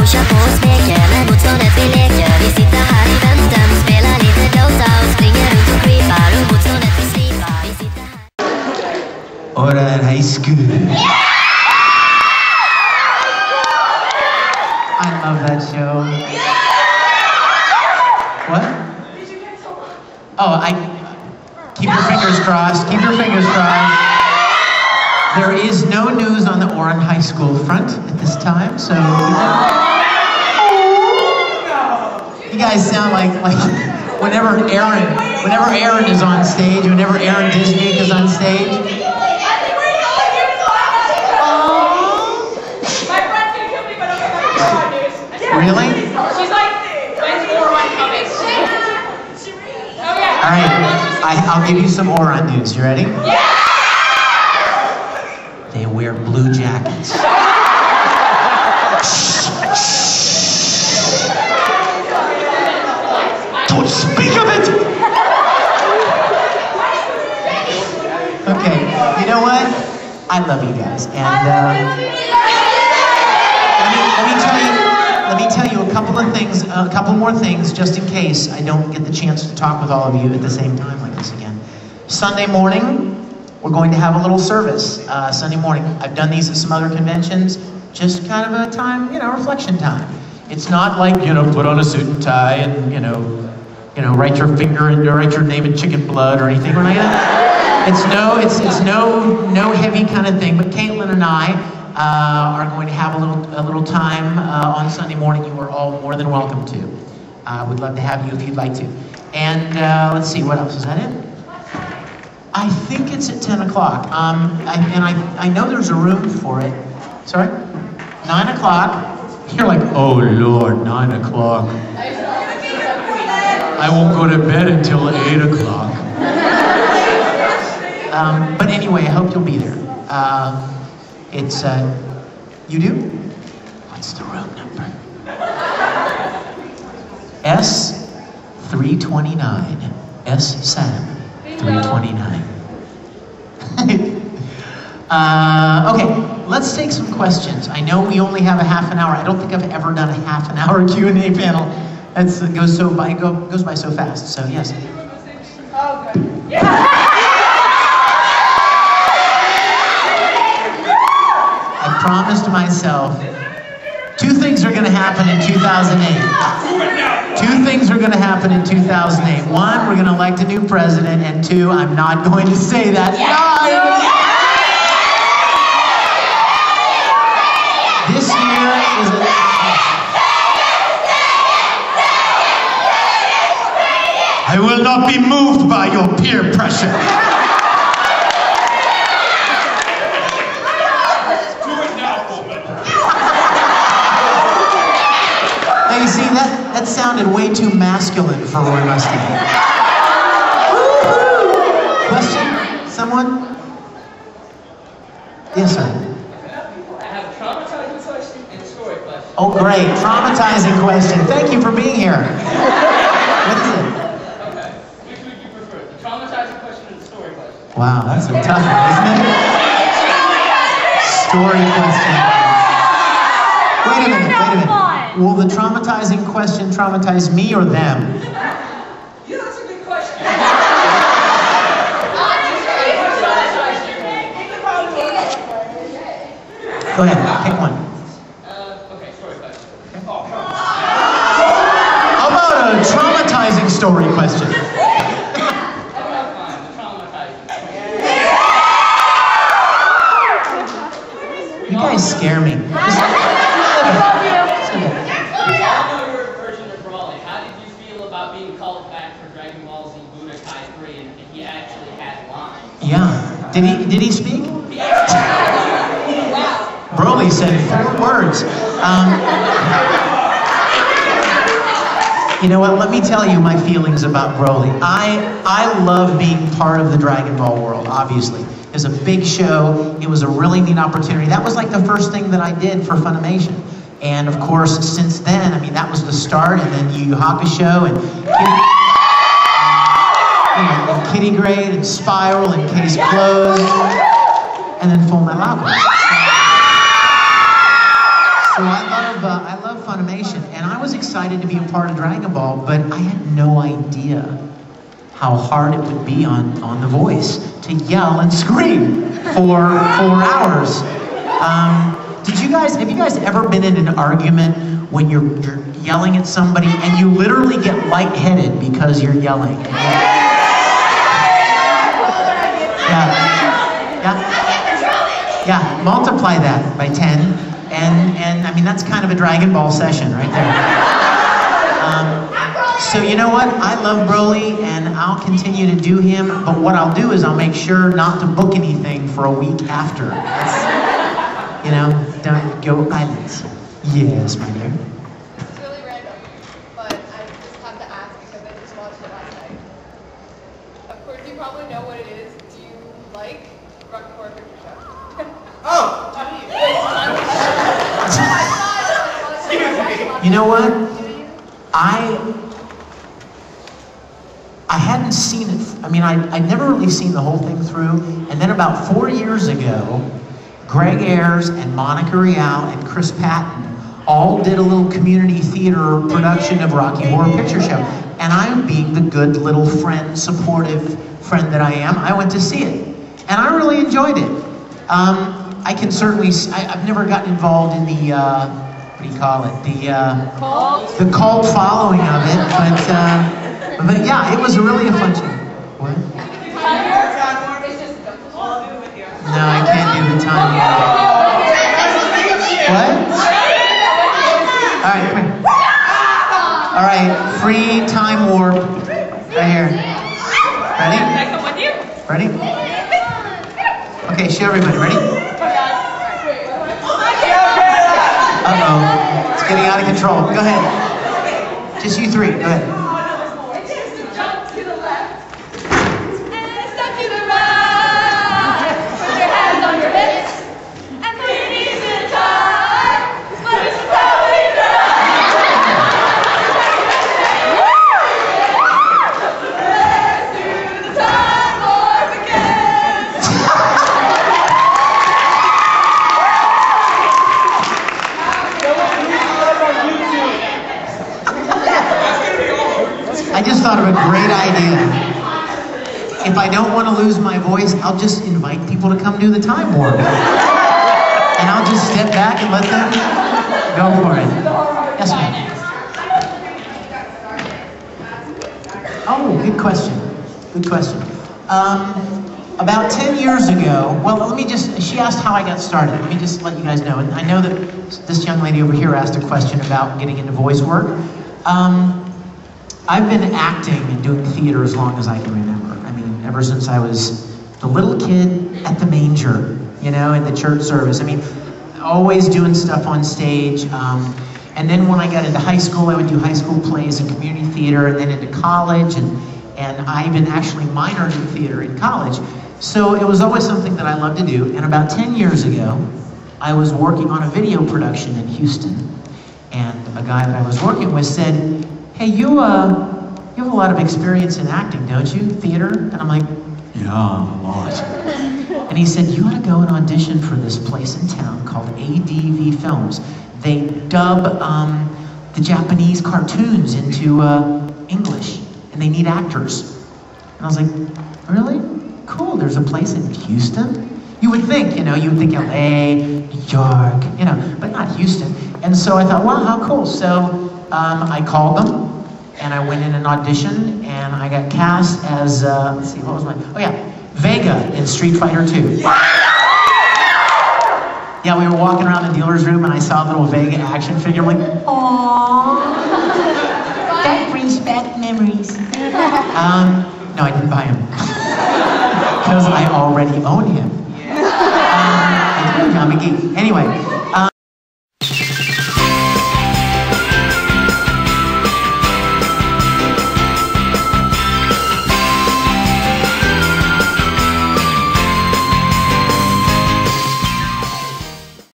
pusha på och smeker med motståndet vi leker. Vi sitter här i vänstern och spelar lite Dota och springer runt och creepar och motståndet vi slipar. Vi sitter här. Alright, high school. I love that show. What? Oh, keep your fingers crossed. Keep your fingers crossed. There is no news on the Oran High School front at this time, so you guys sound like whenever Aaron is on stage, whenever Aaron Disney is on stage. Really? She's like, when's Oran coming? Oh yeah. All right, I'll give you some Oran news. You ready? Yeah! They wear blue jackets. Don't speak of it! Okay, you know what? I love you guys, and let me tell you a couple more things, just in case I don't get the chance to talk with all of you at the same time like this again. Sunday morning, we're going to have a little service. Sunday morning. I've done these at some other conventions. Just kind of a time, reflection time. It's not like, put on a suit and tie and, write your finger and write your name in chicken blood or anything. We're not gonna, it's no heavy kind of thing. But Caitlin and I are going to have a little time on Sunday morning. You are all more than welcome to. We'd love to have you if you'd like to. And let's see, what else? Is that it? I think it's at 10 o'clock. I know there's a room for it. Sorry? 9 o'clock. You're like, oh Lord, 9 o'clock. I won't go to bed until 8 o'clock. But anyway, I hope you'll be there. You do? What's the room number? S329. S-Sam. 329. Okay, let's take some questions. I know we only have a half an hour. I don't think I've ever done a half an hour Q&A panel. It goes by so fast. So yes. Oh, good. Yeah. I promised myself 2 things are going to happen in 2008. 2 things are going to happen in 2008. 1, we're going to elect a new president, and 2, I'm not going to say that. This year is I will not be moved by your peer pressure. Now you see, that sounded way too masculine for Roy Muskie. Question? Someone? Yes, sir. I have a traumatizing question and a story question. Oh, great. Traumatizing question. Thank you for being here. What is it? Okay. Which would you prefer? The traumatizing question or the story question? Wow, that's a tough one, isn't it? Story question. Wait a minute. Will the traumatizing question traumatize me or them? Yeah, that's a good question. Go ahead, pick one. Okay, story question. How about a traumatizing story question? Fine, the traumatizing. You guys scare me. Yeah. Did he speak? Broly said 4 words. You know what? Let me tell you my feelings about Broly. I love being part of the Dragon Ball world, obviously. It's a big show. It was a really neat opportunity. That was like the first thing that I did for Funimation. And of course, since then, I mean, that was the start, and then Yu Yu Hakusho, and Kitty Grade, and Spiral, and Case Closed, and then Full Metal Alchemist. So I love Funimation. excited to be a part of Dragon Ball, but I had no idea how hard it would be on The Voice to yell and scream for 4 hours. Have you guys ever been in an argument when you're yelling at somebody and you literally get lightheaded because you're yelling? Yeah, multiply that by 10, and I mean, that's kind of a Dragon Ball session right there. So you know what? I love Broly, and I'll continue to do him, but what I'll do is I'll make sure not to book anything for a week after. You know, don't go islands. Yes, my dear. It's really random, but I just have to ask because I just watched it last night. Of course, you probably know what it is. Do you like Rocky Horror Picture Show? Oh! You know what? I hadn't seen it. I mean, I'd never really seen the whole thing through. And then about 4 years ago, Greg Ayers and Monica Rial and Chris Patton all did a little community theater production of Rocky Horror Picture Show. And I, being the good little friend, supportive friend that I am, I went to see it. And I really enjoyed it. I can certainly, I've never gotten involved in the, what do you call it? The cult following of it, but yeah, it was really a fun show. What? No, I can't do the time yet. What? All right, come here. All right, free time warp right here. Ready? Ready? Okay, show everybody. Ready? Uh-oh, it's getting out of control. Go ahead. Just you three. Go ahead. I just thought of a great idea. If I don't want to lose my voice, I'll just invite people to come do the time warp. And I'll just step back and let them go for it. Yes, ma'am. Oh, good question. Good question. About 10 years ago, well, she asked how I got started. Let me just let you guys know. And I know that this young lady over here asked a question about getting into voice work. I've been acting and doing theater as long as I can remember. I mean, ever since I was the little kid at the manger, you know, in the church service. I mean, always doing stuff on stage. And then when I got into high school, I would do high school plays and community theater, and then into college, and I even actually minored in theater in college. So it was always something that I loved to do. And about 10 years ago, I was working on a video production in Houston, and a guy that I was working with said, "Hey, you have a lot of experience in acting, don't you? Theater?" And I'm like, "Yeah, a lot." And he said, "You ought to go and audition for this place in town called ADV Films. They dub the Japanese cartoons into English, and they need actors." And I was like, "Really? Cool, there's a place in Houston?" You would think, you know, you would think LA, New York, you know, but not Houston. And so I thought, wow, how cool. So I called them, and I went in an audition, and I got cast as, let's see, what was my, oh yeah, Vega in Street Fighter 2. Yeah, we were walking around the dealer's room, and I saw a little Vega action figure. I'm like, aww, that brings back memories. No, I didn't buy him, because I already own him. Anyway,